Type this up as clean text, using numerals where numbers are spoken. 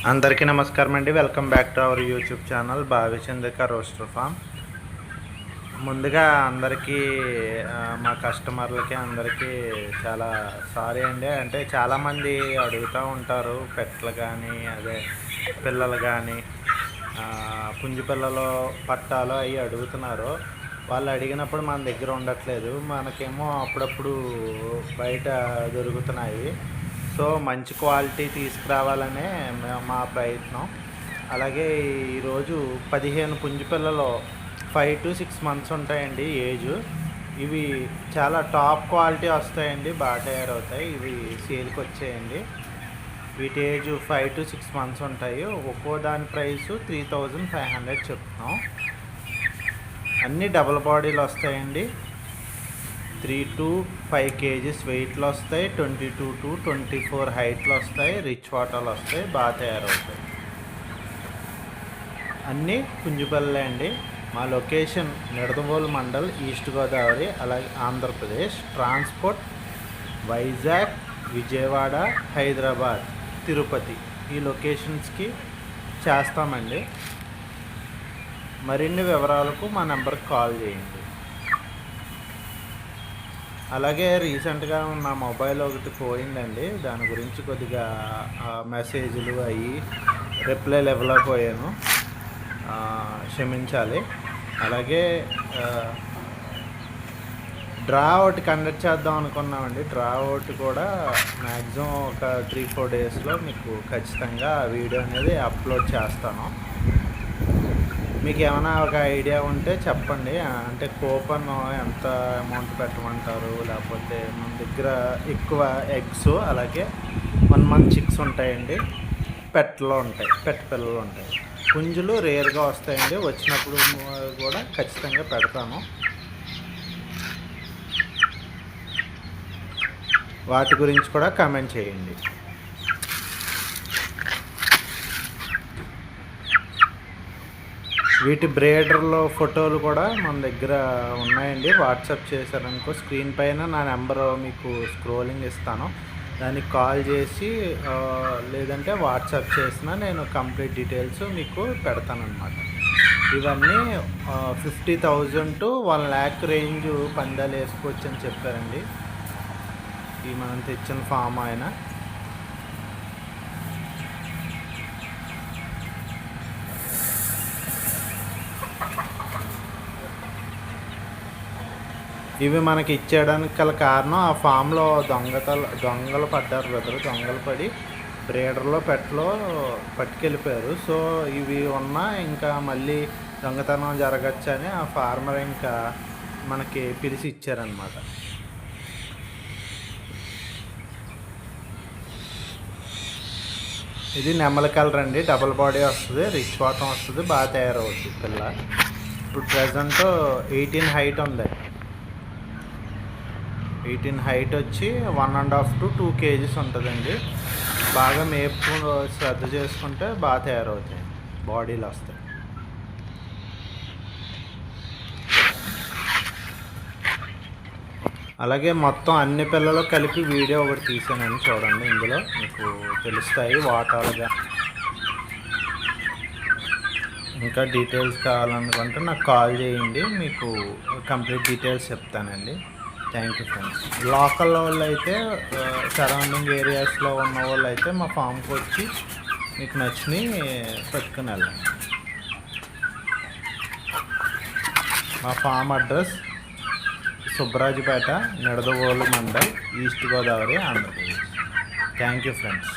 అందరికీ నమస్కారం అండి. Welcome back to our YouTube channel Bhavichandrika rooster farm. ముందుగా అందరికీ మా కస్టమర్లకి అందరికీ చాలా సారీ అండి. అంటే చాలామంది అడుగుతూ ఉంటారు, పెట్లు కానీ అదే పిల్లలు కానీ పుంజు పిల్లలు పట్టాలు అవి అడుగుతున్నారు. వాళ్ళు అడిగినప్పుడు మన దగ్గర ఉండట్లేదు, మనకేమో అప్పుడప్పుడు బయట దొరుకుతున్నాయి. సో మంచి క్వాలిటీ తీసుకురావాలనే మా ప్రయత్నం. అలాగే ఈరోజు 15 పుంజు పిల్లలు 5 to 6 months ఉంటాయండి ఏజ్. ఇవి చాలా టాప్ క్వాలిటీ వస్తాయండి, బాగా తయారవుతాయి. ఇవి సేల్కి వచ్చాయండి. వీటి ఏజ్ 5 to 6 months ఉంటాయి. ఒక్కో దాని ప్రైస్ 3500 చెప్తున్నాం. అన్నీ డబుల్ బాడీలు వస్తాయండి. 3 to 5 kgs వెయిట్లో వస్తాయి. 22 to 24 హైట్లో వస్తాయి. రిచ్ వాటర్లు వస్తాయి, బాగా తయారవుతాయి. అన్నీ పుంజుపల్లె అండి. మా లొకేషన్ నిడదవోలు మండల్, ఈస్ట్ గోదావరి, అలాగే ఆంధ్రప్రదేశ్. ట్రాన్స్పోర్ట్ వైజాగ్, విజయవాడ, హైదరాబాద్, తిరుపతి ఈ లొకేషన్స్కి చేస్తామండి. మరిన్ని వివరాలకు మా నెంబర్కి కాల్ చేయండి. అలాగే రీసెంట్గా నా మొబైల్ ఒకటి పోయిందండి, దాని గురించి కొద్దిగా మెసేజ్లు అవి రిప్లైలు ఇవ్వలేకపోయాను, క్షమించాలి. అలాగే డ్రా ఒకటి కండక్ట్ చేద్దాం అనుకున్నామండి. డ్రా ఒకటి కూడా మ్యాక్సిమం ఒక 3-4 డేస్లో మీకు ఖచ్చితంగా వీడియో అనేది అప్లోడ్ చేస్తాను. మీకు ఏమైనా ఒక ఐడియా ఉంటే చెప్పండి. అంటే కూపన్ ఎంత అమౌంట్ పెట్టమంటారు, లేకపోతే మన దగ్గర ఎక్కువ ఎగ్స్, అలాగే 1 month చిక్స్ ఉంటాయండి. పెట్లో ఉంటాయి, పెట్ పిల్లలు ఉంటాయి. పుంజులు రేర్గా వస్తాయండి, వచ్చినప్పుడు కూడా ఖచ్చితంగా పెడతాను. వాటి గురించి కూడా కామెంట్ చేయండి. వీటి బ్రేడర్లో ఫోటోలు కూడా మన దగ్గర ఉన్నాయండి. వాట్సాప్ చేశారనుకో, స్క్రీన్ పైన నా నెంబర్ మీకు స్క్రోలింగ్ ఇస్తాను, దానికి కాల్ చేసి లేదంటే వాట్సాప్ చేసిన నేను కంప్లీట్ డీటెయిల్స్ మీకు పెడతానన్నమాట. ఇవన్నీ 50,000 to 1 lakh రేంజ్ పందాలు వేసుకోవచ్చు అని చెప్పారండి ఈ మనం తెచ్చిన ఫామ్ ఆయన. ఇవి మనకి ఇచ్చేయడానికి గల కారణం, ఆ ఫామ్లో దొంగలు పడ్డారు బ్రదరు. దొంగలు పడి బ్రేడర్లో పెట్లో పట్టుకెళ్ళిపోయారు. సో ఇవి ఉన్నా ఇంకా మళ్ళీ దొంగతనం జరగచ్చని ఆ ఫార్మర్ ఇంకా మనకి పిలిచి ఇచ్చారనమాట. ఇది నెమలి కలర్ అండి, డబుల్ బాడీ వస్తుంది, రిచ్ వాటం వస్తుంది, బాగా తయారవుతుంది పిల్ల. ఇప్పుడు ప్రజెంట్ 18 హైట్ ఉంది. 18 హైట్ వచ్చి 1.5 to 2 kgs ఉంటుందండి. బాగా మేపు శ్రద్ధ చేసుకుంటే బాగా తయారవుతాయి, బాడీలు వస్తాయి. అలాగే మొత్తం అన్ని పిల్లలు కలిపి వీడియో ఒకటి తీసానని చూడండి, ఇందులో మీకు తెలుస్తాయి వాటాలుగా. ఇంకా డీటెయిల్స్ కావాలనుకుంటే నాకు కాల్ చేయండి, మీకు కంప్లీట్ డీటెయిల్స్ చెప్తానండి. Thank you friends. లోకల్ వాళ్ళు అయితే, సరౌండింగ్ ఏరియాస్లో ఉన్న వాళ్ళు అయితే మా ఫామ్కి వచ్చి మీకు నచ్చినవి పెట్టుకుని వెళ్ళండి. మా farm address Subbarajupeta, Nidadavolu mandal, east Godavari, Andhra Pradesh. Thank you friends.